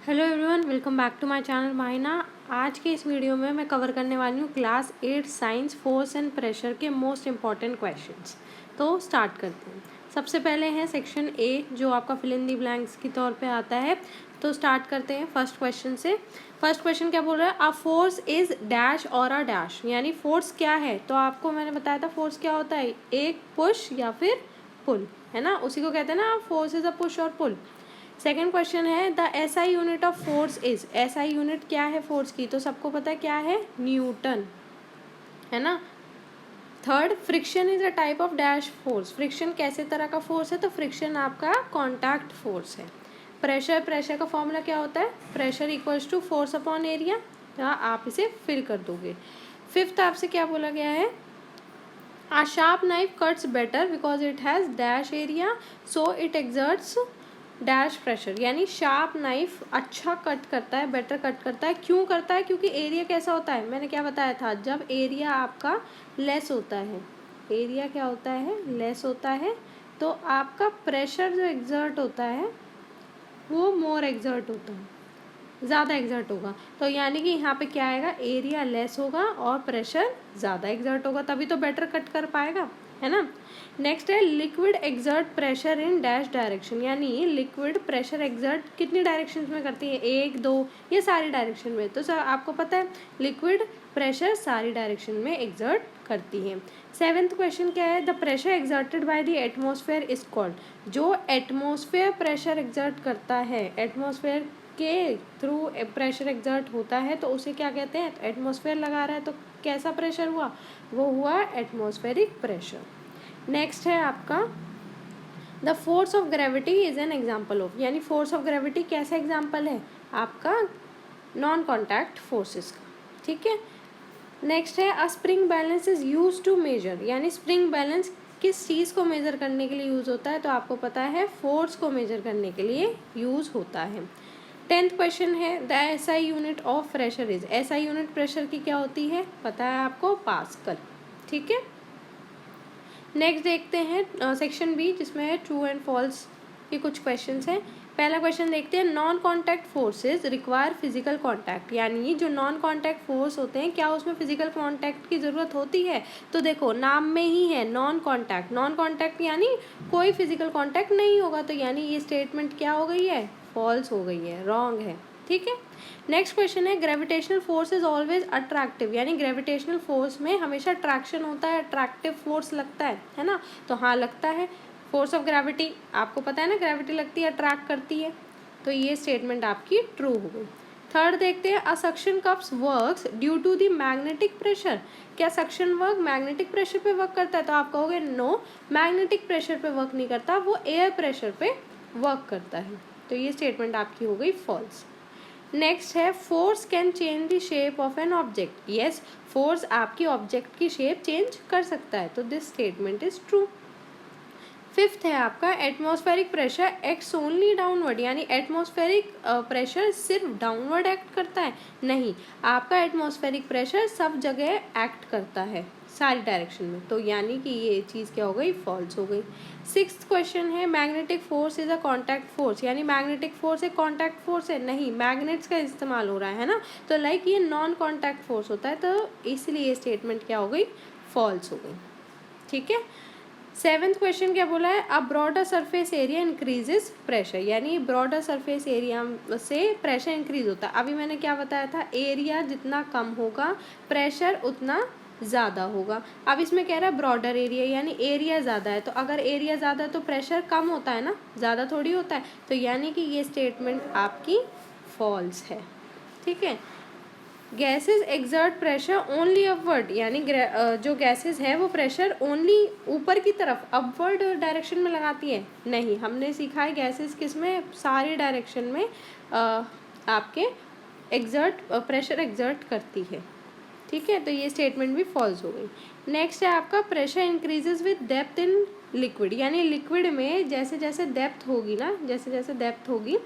Hello everyone, welcome back to my channel Mahina. आज के इस वीडियो में मैं कवर करने वाली हूँ class 8 science force and pressure के मोस्ट इम्पॉर्टेंट क्वेश्चंस। तो स्टार्ट करते हैं। सबसे पहले है सेक्शन ए, जो आपका फिल इन दी ब्लैंक्स के तौर पे आता है। तो स्टार्ट करते हैं फर्स्ट क्वेश्चन से। फर्स्ट क्वेश्चन क्या बोल रहा है? अ फोर्स इज डैश और अ डैश, यानी फोर्स क्या है। तो आपको मैंने बताया था फोर्स क्या होता है, एक पुश या फिर पुल, है ना। उसी को कहते हैं ना, फोर्स इज अ पुश और पुल। सेकेंड क्वेश्चन है the SI unit of force is. SI unit क्या है फोर्स की, तो सबको पता है क्या है, न्यूटन, है ना। Third, friction is a type of dash force. Friction कैसे तरह का फोर्स है, तो फ्रिक्शन आपका कॉन्टैक्ट फोर्स है। प्रेशर का फॉर्मूला क्या होता है, pressure equals to force upon area. आप इसे फिल कर दोगे। फिफ्थ आपसे क्या बोला गया है, a sharp knife cuts better because it has dash area, so it exerts dash pressure. यानी शार्प नाइफ अच्छा कट करता है, बेटर कट करता है। क्यों करता है? क्योंकि एरिया कैसा होता है, मैंने क्या बताया था, जब एरिया आपका लेस होता है, एरिया क्या होता है, लेस होता है, तो आपका प्रेशर जो एग्जर्ट होता है वो मोर एग्जर्ट होता है, ज़्यादा एग्जर्ट होगा। तो यानी कि यहाँ पे क्या आएगा, एरिया लेस होगा और प्रेशर ज़्यादा एग्जर्ट होगा, तभी तो बेटर कट कर पाएगा, है ना। नेक्स्ट है liquid exert pressure in dash direction. यानी लिक्विड प्रेशर एग्जर्ट कितनी डायरेक्शन में करती है, एक, दो, ये सारी डायरेक्शन में। तो सर आपको पता है लिक्विड प्रेशर सारी डायरेक्शन में एग्जर्ट करती है। सेवेंथ क्वेश्चन क्या है, the pressure exerted by the atmosphere is called. जो एटमॉस्फेयर प्रेशर एग्जर्ट करता है, एटमॉस्फेयर के थ्रू प्रेशर एग्जर्ट होता है, तो उसे क्या कहते हैं, एटमॉस्फेयर लगा रहा है तो कैसा प्रेशर हुआ, वो हुआ एटमॉस्फेरिक प्रेशर। नेक्स्ट है आपका the force of gravity is an example of. यानी फोर्स ऑफ ग्रेविटी कैसा एग्जाम्पल है आपका, नॉन कॉन्टैक्ट फोर्सेस का, ठीक है। नेक्स्ट है a spring balance is use to measure. यानी स्प्रिंग बैलेंस किस चीज़ को मेजर करने के लिए यूज होता है, तो आपको पता है फोर्स को मेजर करने के लिए यूज होता है। 10th क्वेश्चन है the SI unit of pressure is. SI unit pressure की क्या होती है, पता है आपको, पास्कल, ठीक है। नेक्स्ट देखते हैं सेक्शन बी, जिसमें है ट्रू एंड फॉल्स के कुछ क्वेश्चंस हैं। पहला क्वेश्चन देखते हैं, non contact forces require physical contact. यानी जो नॉन कॉन्टैक्ट फोर्स होते हैं, क्या उसमें फिजिकल कॉन्टैक्ट की ज़रूरत होती है। तो देखो नाम में ही है नॉन कॉन्टैक्ट, नॉन कॉन्टैक्ट यानी कोई फिजिकल कॉन्टैक्ट नहीं होगा। तो यानी ये स्टेटमेंट क्या हो गई है, फॉल्स हो गई है, रॉन्ग है, ठीक है। नेक्स्ट क्वेश्चन है gravitational force is always attractive. यानी ग्रेविटेशनल फोर्स में हमेशा अट्रैक्शन होता है, अट्रैक्टिव फोर्स लगता है ना। तो हाँ लगता है, फोर्स ऑफ ग्रेविटी आपको पता है ना, ग्रेविटी लगती है, अट्रैक्ट करती है। तो ये स्टेटमेंट आपकी ट्रू हो गई। थर्ड देखते हैं a suction cups works due to the magnetic pressure. क्या सक्शन वर्क मैग्नेटिक प्रेशर पे वर्क करता है, तो आप कहोगे नो, मैग्नेटिक प्रेशर पे वर्क नहीं करता, वो एयर प्रेशर पे वर्क करता है। तो ये स्टेटमेंट आपकी हो गई फॉल्स। नेक्स्ट है force can change the shape of an object. Yes, force आपकी ऑब्जेक्ट की शेप चेंज कर सकता है, तो this statement is true. Fifth है आपका atmospheric pressure acts only downward. यानी एटमॉस्फेरिक प्रेशर सिर्फ डाउनवर्ड एक्ट करता है, नहीं, आपका एटमॉस्फेरिक प्रेशर सब जगह एक्ट करता है, सारी डायरेक्शन में। तो यानी कि ये चीज़ क्या हो गई, फॉल्स हो गई। सिक्स्थ क्वेश्चन है magnetic force is a contact force. यानी मैग्नेटिक फोर्स एक कॉन्टैक्ट फोर्स है, नहीं, मैग्नेट्स का इस्तेमाल हो रहा है ना। तो लाइक ये नॉन कॉन्टैक्ट फोर्स होता है, तो इसलिए स्टेटमेंट क्या हो गई, फॉल्स हो गई, ठीक है। सेवेंथ क्वेश्चन क्या बोला है, a broader surface area increases pressure. यानी ब्रॉडर सरफेस एरिया से प्रेशर इंक्रीज होता है। अभी मैंने क्या बताया था, एरिया जितना कम होगा प्रेशर उतना ज़्यादा होगा। अब इसमें कह रहा है ब्रॉडर एरिया, यानी एरिया ज़्यादा है, तो अगर एरिया ज़्यादा है तो प्रेशर कम होता है ना, ज़्यादा थोड़ी होता है। तो यानी कि ये स्टेटमेंट आपकी फॉल्स है, ठीक है। Gases exert pressure only upward. यानी जो गैसेज है वो प्रेशर ओनली ऊपर की तरफ, अपवर्ड डायरेक्शन में लगाती है, नहीं, हमने सीखा है गैसेज किस में, सारी डायरेक्शन में आपके प्रेशर एग्जर्ट करती है, ठीक है। तो ये स्टेटमेंट भी फॉल्स हो गई। नेक्स्ट है आपका pressure increases with depth in liquid. यानी लिक्विड में जैसे जैसे डेप्थ होगी ना, जैसे जैसे डेप्थ होगी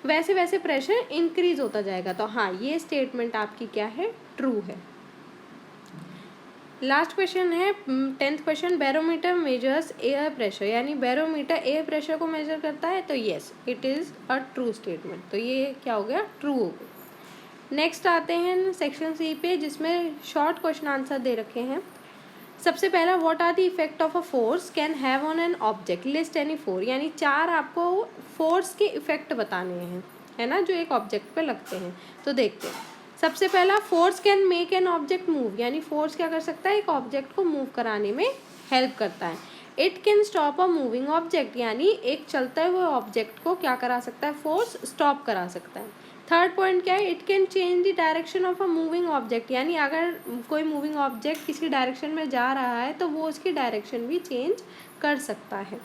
वैसे वैसे प्रेशर इंक्रीज होता जाएगा। तो हाँ, ये स्टेटमेंट आपकी क्या है, ट्रू है। लास्ट क्वेश्चन है 10th question, barometer measures air pressure, यानी बैरोमीटर एयर प्रेशर को मेजर करता है, तो yes it is a true statement, तो ये क्या हो गया, ट्रू हो गया। नेक्स्ट आते हैं सेक्शन सी पे, जिसमें शॉर्ट क्वेश्चन आंसर दे रखे हैं। सबसे पहला, what are the effect of a force can have on an object, list any four, यानी 4 आपको फोर्स के इफेक्ट बताने हैं, है ना, जो एक ऑब्जेक्ट पे लगते हैं। तो देखते हैं, सबसे पहला, force can make an object move, यानी फोर्स क्या कर सकता है, एक ऑब्जेक्ट को मूव कराने में हेल्प करता है। It can stop a moving object, यानी एक चलते हुए ऑब्जेक्ट को क्या करा सकता है, फोर्स स्टॉप करा सकता है। थर्ड पॉइंट क्या है, it can change the direction of a moving object, यानी अगर कोई मूविंग ऑब्जेक्ट किसी डायरेक्शन में जा रहा है तो वो उसकी डायरेक्शन भी चेंज कर सकता है।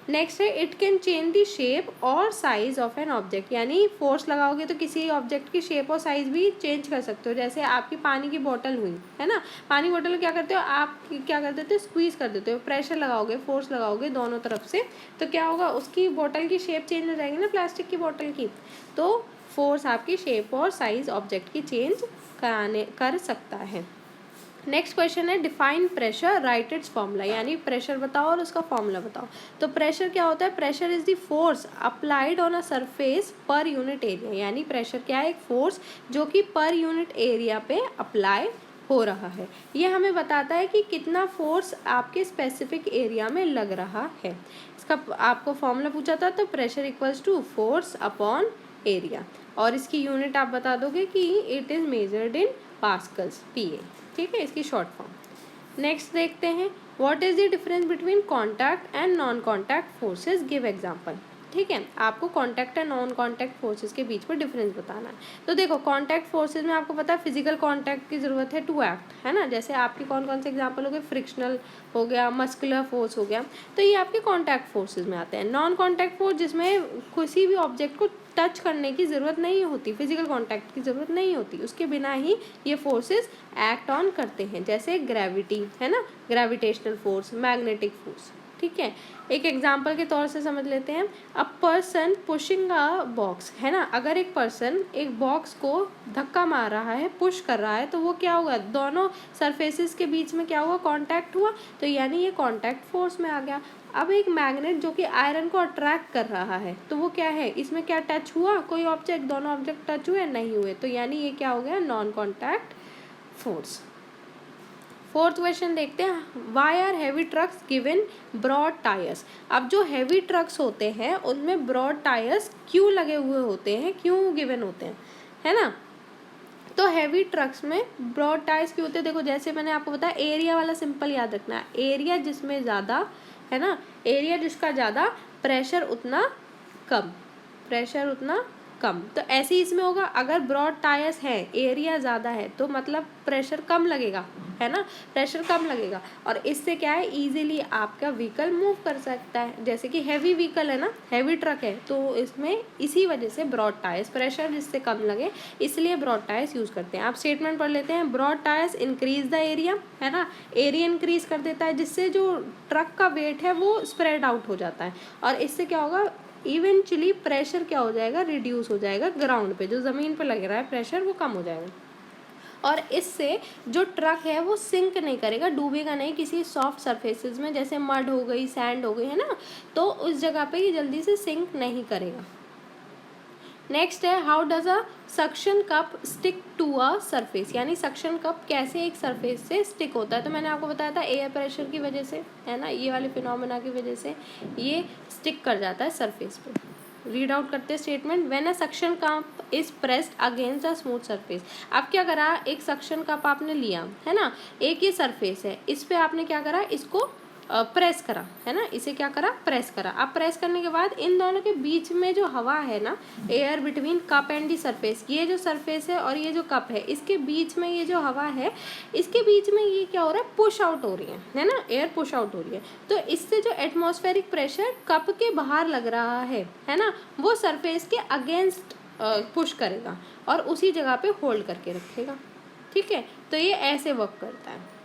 नेक्स्ट है, it can change the shape और साइज ऑफ एन ऑब्जेक्ट, यानी फोर्स लगाओगे तो किसी ऑब्जेक्ट की शेप और साइज भी चेंज कर सकते हो। जैसे आपकी पानी की बोतल हुई है ना, पानी बोतल क्या करते हो आप, क्या कर देते हो, स्क्वीज कर देते हो, प्रेशर लगाओगे, फोर्स लगाओगे दोनों तरफ से, तो क्या होगा, उसकी बोतल की शेप चेंज हो जाएगी ना, प्लास्टिक की बोतल की। तो फोर्स आपकी शेप और साइज ऑब्जेक्ट की चेंज कर सकता है। नेक्स्ट क्वेश्चन है, define pressure, right it's formula, यानी प्रेशर बताओ और उसका फॉर्मूला बताओ। तो प्रेशर क्या होता है, pressure is the force applied on a surface per unit area, यानी प्रेशर क्या है, एक फोर्स जो कि पर यूनिट एरिया पे अप्लाई हो रहा है। ये हमें बताता है कि कितना फोर्स आपके स्पेसिफिक एरिया में लग रहा है। इसका आपको फॉर्मूला पूछा था, तो pressure equals to force upon area, और इसकी यूनिट आप बता दोगे कि it is measured in pascals, PA, ठीक है, इसकी शॉर्ट फॉर्म। नेक्स्ट देखते हैं, what is the difference between contact and non contact forces, give example. ठीक है, आपको contact and non contact forces के बीच में डिफरेंस बताना है। तो देखो, कॉन्टैक्ट फोर्सेस में आपको पता है फिजिकल कॉन्टैक्ट की जरूरत है टू एक्ट, है ना, जैसे आपकी कौन कौन से एग्जांपल हो गए, फ्रिक्शनल हो गया, मस्कुलर फोर्स हो गया, तो ये आपके कॉन्टैक्ट फोर्सेस में आते हैं। नॉन कॉन्टैक्ट फोर्स जिसमें किसी भी ऑब्जेक्ट को टच करने की ज़रूरत नहीं होती, फिजिकल कांटेक्ट की ज़रूरत नहीं होती, उसके बिना ही ये फोर्सेस एक्ट ऑन करते हैं, जैसे ग्रेविटी, है ना, ग्रेविटेशनल फोर्स, मैग्नेटिक फोर्स। ठीक है, एक एग्जांपल के तौर से समझ लेते हैं, a person pushing a box, है ना, अगर एक पर्सन एक बॉक्स को धक्का मार रहा है, पुश कर रहा है, तो वो क्या होगा, दोनों सरफेसेस के बीच में क्या हुआ, कांटेक्ट हुआ, तो यानी ये कांटेक्ट फोर्स में आ गया। अब एक मैग्नेट जो कि आयरन को अट्रैक्ट कर रहा है, तो वो क्या है, इसमें क्या टच हुआ, कोई ऑब्जेक्ट, दोनों ऑब्जेक्ट टच हुए, नहीं हुए, तो यानी ये क्या हो गया, non contact force. Fourth question देखते हैं, why are heavy trucks given broad tyres. अब जो हैवी ट्रक्स होते हैं उनमें ब्रॉड टायर्स क्यों लगे हुए होते हैं, क्यों गिवन होते हैं, है ना। तो हैवी ट्रक्स में ब्रॉड टायर्स क्यों होते हैं, देखो जैसे मैंने आपको बताया, एरिया वाला सिंपल याद रखना है, एरिया जिसमें ज़्यादा, है ना, एरिया जिसका ज़्यादा, प्रेशर उतना कम, प्रेशर उतना कम, तो ऐसे ही इसमें होगा, अगर ब्रॉड टायर्स है, एरिया ज़्यादा है, तो मतलब प्रेशर कम लगेगा, है ना, प्रेशर कम लगेगा, और इससे क्या है, इजीली आपका व्हीकल मूव कर सकता है। जैसे कि हैवी व्हीकल है ना, हैवी ट्रक है, तो इसमें इसी वजह से ब्रॉड टायर्स, प्रेशर जिससे कम लगे, इसलिए ब्रॉड टायर्स यूज़ करते हैं। आप स्टेटमेंट पढ़ लेते हैं, broad tyres increase the area, है ना, एरिया इंक्रीज कर देता है, जिससे जो ट्रक का वेट है वो स्प्रेड आउट हो जाता है, और इससे क्या होगा, इवेंचुअली प्रेशर क्या हो जाएगा, रिड्यूस हो जाएगा, ग्राउंड पे जो ज़मीन पे लग रहा है प्रेशर वो कम हो जाएगा, और इससे जो ट्रक है वो सिंक नहीं करेगा, डूबेगा नहीं किसी सॉफ्ट सरफेसेस में, जैसे मड हो गई, सैंड हो गई, है ना, तो उस जगह पे ये जल्दी से सिंक नहीं करेगा। नेक्स्ट है, how does a suction cup stick to a surface, यानी सक्शन कप कैसे एक सरफेस से स्टिक होता है, तो मैंने आपको बताया था एयर प्रेशर की वजह से, है ना, ये वाले फिनोमेना की वजह से ये स्टिक कर जाता है सरफेस पे। रीड आउट करते हैं statement, when a suction cup is pressed against a smooth surface. अब क्या करा, एक सक्शन कप आपने लिया, है ना, एक ये सरफेस है, इस पे आपने क्या करा, इसको प्रेस करा, है ना, इसे क्या करा, प्रेस करा। अब प्रेस करने के बाद इन दोनों के बीच में जो हवा है ना, air between cup and the surface, ये जो सरफेस है और ये जो कप है, इसके बीच में ये जो हवा है, इसके बीच में ये क्या हो रहा है, पुश आउट हो रही है ना, एयर पुश आउट हो रही है, तो इससे जो एटमॉस्फेरिक प्रेशर कप के बाहर लग रहा है ना, वो सरफेस के अगेंस्ट पुश करेगा और उसी जगह पे होल्ड करके रखेगा। ठीक है, तो ये ऐसे वर्क करता है।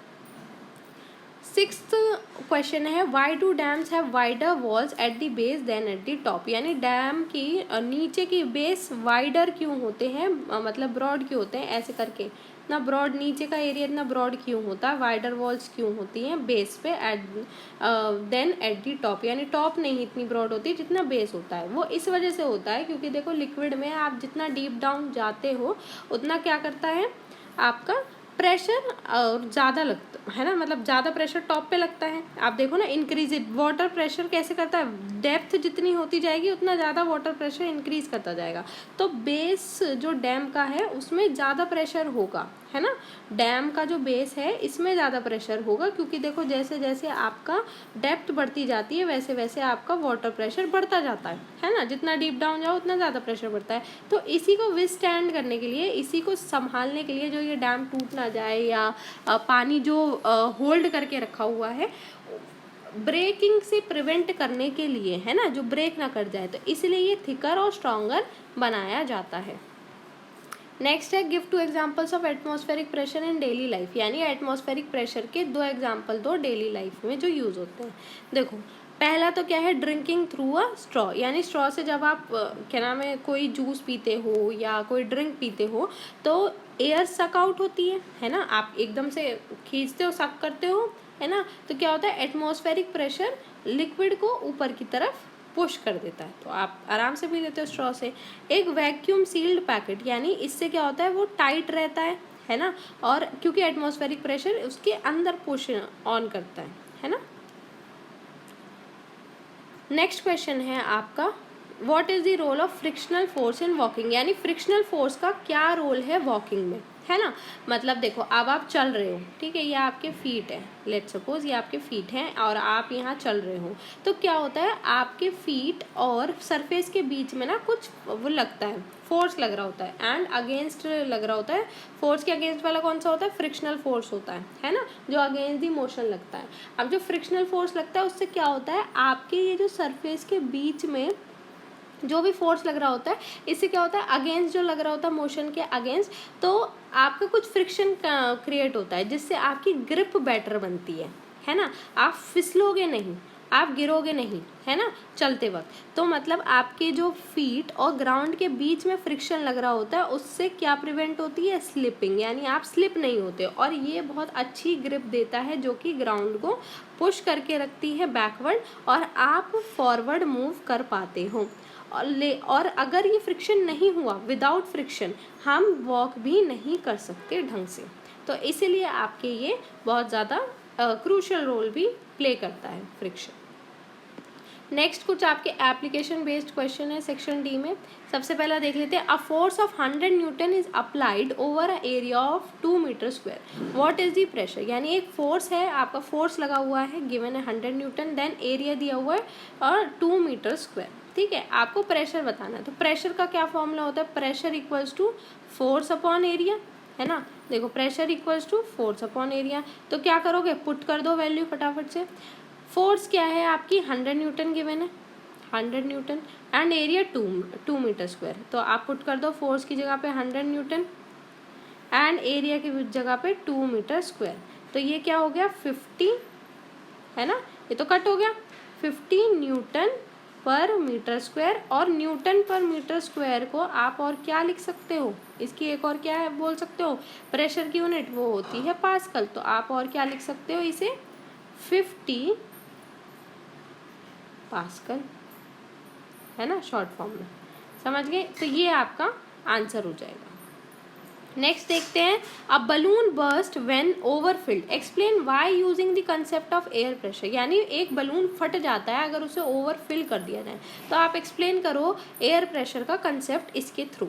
सिक्स्थ क्वेश्चन है why do dams have wider walls at the base than at the top, यानी डैम की नीचे की बेस वाइडर क्यों होते हैं, मतलब ब्रॉड क्यों होते हैं, ऐसे करके इतना ब्रॉड नीचे का एरिया इतना ब्रॉड क्यों होता है, वाइडर वॉल्स क्यों होती हैं बेस पे at than at the top, यानी टॉप नहीं इतनी ब्रॉड होती जितना बेस होता है। वो इस वजह से होता है क्योंकि देखो लिक्विड में आप जितना डीप डाउन जाते हो उतना क्या करता है आपका प्रेशर और ज़्यादा लगता है ना, मतलब ज़्यादा प्रेशर टॉप पे लगता है। आप देखो ना इंक्रीज वाटर प्रेशर कैसे करता है, डेप्थ जितनी होती जाएगी उतना ज़्यादा वाटर प्रेशर इंक्रीज करता जाएगा। तो बेस जो डैम का है उसमें ज़्यादा प्रेशर होगा, है ना, डैम का जो बेस है इसमें ज़्यादा प्रेशर होगा क्योंकि देखो जैसे जैसे आपका डेप्थ बढ़ती जाती है वैसे वैसे आपका वाटर प्रेशर बढ़ता जाता है ना, जितना डीप डाउन जाओ उतना ज़्यादा प्रेशर बढ़ता है। तो इसी को विथस्टैंड करने के लिए, इसी को संभालने के लिए, जो ये डैम टूट ना जाए या पानी जो होल्ड करके रखा हुआ है ब्रेकिंग से प्रिवेंट करने के लिए, है ना, जो ब्रेक ना कर जाए, तो इसलिए ये थिकर और स्ट्रॉन्गर बनाया जाता है। नेक्स्ट है give 2 examples of atmospheric pressure in daily life, यानी एटमॉस्फेरिक प्रेशर के 2 एग्जाम्पल दो डेली लाइफ में जो यूज़ होते हैं। देखो पहला तो क्या है, ड्रिंकिंग थ्रू अ स्ट्रॉ, यानी स्ट्रॉ से जब आप क्या नाम है कोई जूस पीते हो या कोई ड्रिंक पीते हो तो एयर सक आउट होती है ना, आप एकदम से खींचते हो सक करते हो, है ना, तो क्या होता है एटमॉस्फेरिक प्रेशर लिक्विड को ऊपर की तरफ पुश कर देता है, तो आप आराम से पी लेते हो स्ट्रॉ से। एक वैक्यूम सील्ड पैकेट, यानी इससे क्या होता है वो टाइट रहता है ना, और क्योंकि एटमॉस्फेरिक प्रेशर उसके अंदर पुश ऑन करता है ना। नेक्स्ट क्वेश्चन है आपका what is the role of frictional force in walking, यानी फ्रिक्शनल फोर्स का क्या रोल है वॉकिंग में, है ना। मतलब देखो अब आप चल रहे हो, ठीक है, ये आपके फीट है, लेट्स सपोज ये आपके फीट हैं और आप यहाँ चल रहे हो, तो क्या होता है आपके फीट और सरफेस के बीच में ना कुछ वो लगता है, फोर्स लग रहा होता है एंड अगेंस्ट लग रहा होता है। फोर्स के अगेंस्ट वाला कौन सा होता है, फ्रिक्शनल फोर्स होता है ना, जो अगेंस्ट दी मोशन लगता है। अब जो फ्रिक्शनल फोर्स लगता है उससे क्या होता है आपके ये जो सरफेस के बीच में जो भी फोर्स लग रहा होता है इससे क्या होता है अगेंस्ट जो लग रहा होता है मोशन के अगेंस्ट, तो आपका कुछ फ्रिक्शन क्रिएट होता है जिससे आपकी ग्रिप बेटर बनती है ना, आप फिसलोगे नहीं, आप गिरोगे नहीं, है ना, चलते वक्त। तो मतलब आपके जो फीट और ग्राउंड के बीच में फ्रिक्शन लग रहा होता है उससे क्या प्रिवेंट होती है, स्लिपिंग, यानी आप स्लिप नहीं होते, और ये बहुत अच्छी ग्रिप देता है जो कि ग्राउंड को पुश करके रखती है बैकवर्ड और आप फॉरवर्ड मूव कर पाते हो। और अगर ये फ्रिक्शन नहीं हुआ, विदाउट फ्रिक्शन हम वॉक भी नहीं कर सकते ढंग से, तो इसीलिए आपके ये बहुत ज़्यादा क्रूशियल रोल भी प्ले करता है फ्रिक्शन। नेक्स्ट कुछ आपके एप्लीकेशन बेस्ड क्वेश्चन है सेक्शन डी में। सबसे पहला देख लेते हैं, a force of 100 newton is applied over a area of 2 metre square, what is the pressure, यानी एक फोर्स है, आपका फोर्स लगा हुआ है, गिवन है 100 न्यूटन, देन एरिया दिया हुआ है और 2 मीटर स्क्वायर, ठीक है, आपको प्रेशर बताना है। तो प्रेशर का क्या फॉर्मूला होता है, pressure equals to force upon area, है ना, देखो pressure equals to force upon area, तो क्या करोगे पुट कर दो वैल्यू फटाफट से। फोर्स क्या है आपकी 100 न्यूटन गिवन है, 100 newton and area 2 metre square, तो आप पुट कर दो फोर्स की जगह पे 100 न्यूटन एंड एरिया की जगह पे 2 मीटर स्क्वायर, तो ये क्या हो गया 50, है ना, ये तो कट हो गया 50 न्यूटन पर मीटर स्क्वायर, और न्यूटन पर मीटर स्क्वायर को आप और क्या लिख सकते हो, इसकी एक और क्या है बोल सकते हो, प्रेशर की यूनिट वो होती है पास्कल, तो आप और क्या लिख सकते हो इसे 50 पास्कल, है ना, शॉर्ट फॉर्म में, समझ गए, तो ये आपका आंसर हो जाएगा। नेक्स्ट देखते हैं, a balloon burst when overfilled, explain why using the concept of air pressure, यानी एक बलून फट जाता है अगर उसे ओवरफिल कर दिया जाए, तो आप एक्सप्लेन करो एयर प्रेशर का कंसेप्ट इसके थ्रू,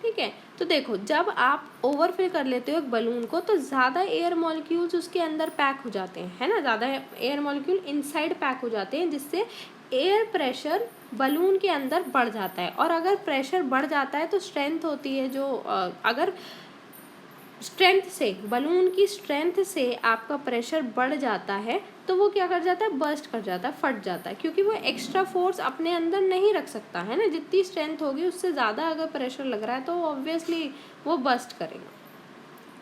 ठीक है। तो देखो जब आप ओवरफिल कर लेते हो एक बलून को तो ज़्यादा एयर मॉलिक्यूल्स उसके अंदर पैक हो जाते हैं, है ना, ज़्यादा एयर मॉलिक्यूल इनसाइड पैक हो जाते हैं जिससे एयर प्रेशर बलून के अंदर बढ़ जाता है, और अगर प्रेशर बढ़ जाता है तो स्ट्रेंथ होती है जो अगर स्ट्रेंथ से, बलून की स्ट्रेंथ से आपका प्रेशर बढ़ जाता है तो वो क्या कर जाता है, बर्स्ट कर जाता है, फट जाता है, क्योंकि वो एक्स्ट्रा फोर्स अपने अंदर नहीं रख सकता, है ना, जितनी स्ट्रेंथ होगी उससे ज़्यादा अगर प्रेशर लग रहा है तो ऑब्वियसली वो बर्स्ट करेगा।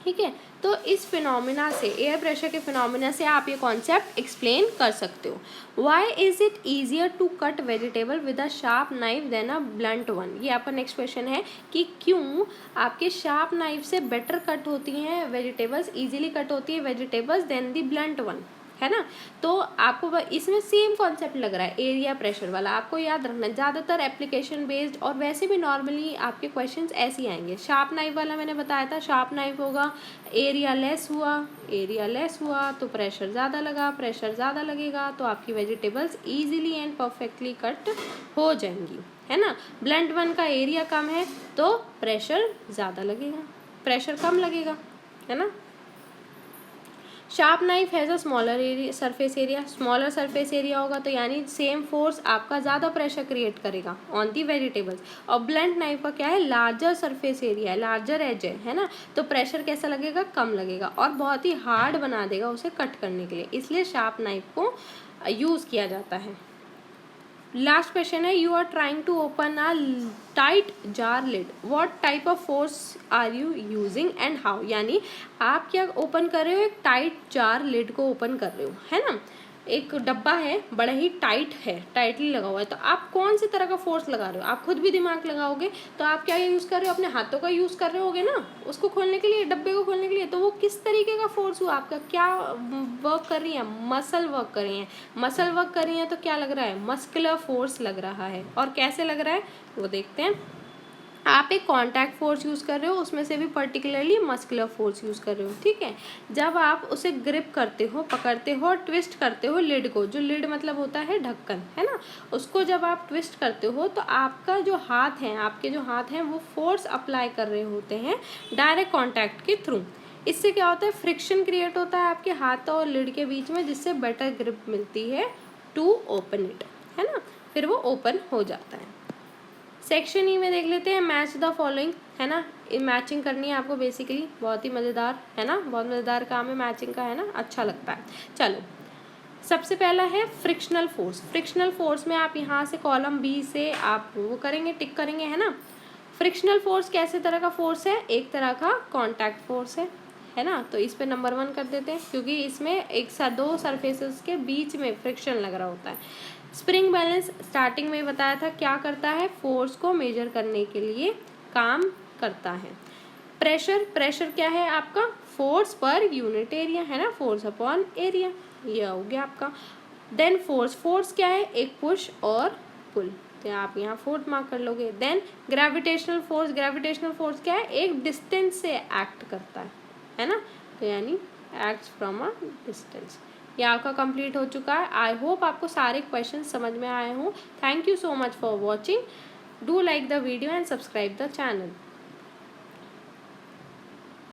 ठीक है। तो इस फिनोमिना से, एयर प्रेशर के फिनोमिना से आप ये कॉन्सेप्ट एक्सप्लेन कर सकते हो। Why is it easier to cut vegetable with a sharp knife than a blunt one. ये आपका नेक्स्ट क्वेश्चन है कि क्यों आपके शार्प नाइफ से बेटर कट होती हैं वेजिटेबल्स, ईजिली कट होती है vegetables than the blunt one, है ना। तो आपको इसमें सेम कॉन्सेप्ट लग रहा है एरिया प्रेशर वाला, आपको याद रखना है। ज़्यादातर एप्लीकेशन बेस्ड और वैसे भी नॉर्मली आपके क्वेश्चंस ऐसे ही आएंगे। शार्प नाइफ वाला मैंने बताया था, शार्प नाइफ होगा, एरिया लेस हुआ तो प्रेशर ज़्यादा लगा, प्रेशर ज़्यादा लगेगा तो आपकी vegetables easily and perfectly cut हो जाएंगी, है ना। ब्लंट वन का एरिया कम है तो प्रेशर ज़्यादा लगेगा, प्रेशर कम लगेगा, है ना। Sharp knife has a smaller area surface area, smaller surface area होगा तो यानी सेम फोर्स आपका ज़्यादा प्रेशर क्रिएट करेगा ऑन दी वेजिटेबल्स। और ब्लंट नाइफ का क्या है, लार्जर सरफेस एरिया है, लार्जर एज है ना, तो प्रेशर कैसा लगेगा, कम लगेगा और बहुत ही हार्ड बना देगा उसे कट करने के लिए, इसलिए शार्प नाइफ को यूज़ किया जाता है। लास्ट क्वेश्चन है, you are trying to open a tight jar lid, what type of force are you using and how. यानी आप क्या ओपन कर रहे हो, एक टाइट जार लिड को ओपन कर रहे हो, है ना। एक डब्बा है, बड़ा ही टाइट है, टाइटली लगा हुआ है, तो आप कौन सी तरह का फोर्स लगा रहे हो, आप खुद भी दिमाग लगाओगे तो आप क्या यूज़ कर रहे हो, अपने हाथों का यूज़ कर रहे होगे ना उसको खोलने के लिए, डब्बे को खोलने के लिए। तो वो किस तरीके का फोर्स हुआ, आपका क्या वर्क कर रही है, मसल वर्क कर रही है, मसल वर्क कर रही है तो क्या लग रहा है, मस्कुलर फोर्स लग रहा है। और कैसे लग रहा है वो देखते हैं। आप एक कॉन्टैक्ट फोर्स यूज़ कर रहे हो, उसमें से भी पर्टिकुलरली मस्कुलर फोर्स यूज़ कर रहे हो, ठीक है। जब आप उसे ग्रिप करते हो, पकड़ते हो और ट्विस्ट करते हो लिड को, जो लिड मतलब होता है ढक्कन, है ना, उसको जब आप ट्विस्ट करते हो तो आपका जो हाथ है, आपके जो हाथ हैं वो फोर्स अप्लाई कर रहे होते हैं डायरेक्ट कॉन्टैक्ट के थ्रू। इससे क्या होता है, फ्रिक्शन क्रिएट होता है आपके हाथ और लिड के बीच में, जिससे बेटर ग्रिप मिलती है टू ओपन इट, है ना, फिर वो ओपन हो जाता है। सेक्शन ई में देख लेते हैं, मैच द फॉलोइंग, है ना। मैचिंग करनी है आपको बेसिकली, बहुत ही मज़ेदार है ना, बहुत मज़ेदार काम है मैचिंग का, है ना, अच्छा लगता है। चलो सबसे पहला है फ्रिक्शनल फोर्स। फ्रिक्शनल फोर्स में आप यहाँ से कॉलम बी से आप वो करेंगे, टिक करेंगे, है ना। फ्रिक्शनल फोर्स कैसे तरह का फोर्स है, एक तरह का कॉन्टैक्ट फोर्स है ना। तो इस पे नंबर 1 कर देते हैं, क्योंकि इसमें एक साथ दो सरफेसेस के बीच में फ्रिक्शन लग रहा होता है। स्प्रिंग बैलेंस स्टार्टिंग में बताया था क्या करता है, फोर्स को मेजर करने के लिए काम करता है। प्रेशर, प्रेशर क्या है आपका, फोर्स पर यूनिट एरिया, है ना, फोर्स अपॉन एरिया, ये हो गया आपका। देन फोर्स, फोर्स क्या है, एक पुश और पुल, तो आप यहाँ 4 मार्क कर लोगे। Then gravitational force, gravitational force क्या है, एक डिस्टेंस से एक्ट करता है ना, तो यानी एक्ट्स फ्रॉम अ डिस्टेंस। ये आपका कंप्लीट हो चुका है। आई होप आपको सारे क्वेश्चन समझ में आए हों। Thank you so much for watching. Do like the video and subscribe the channel.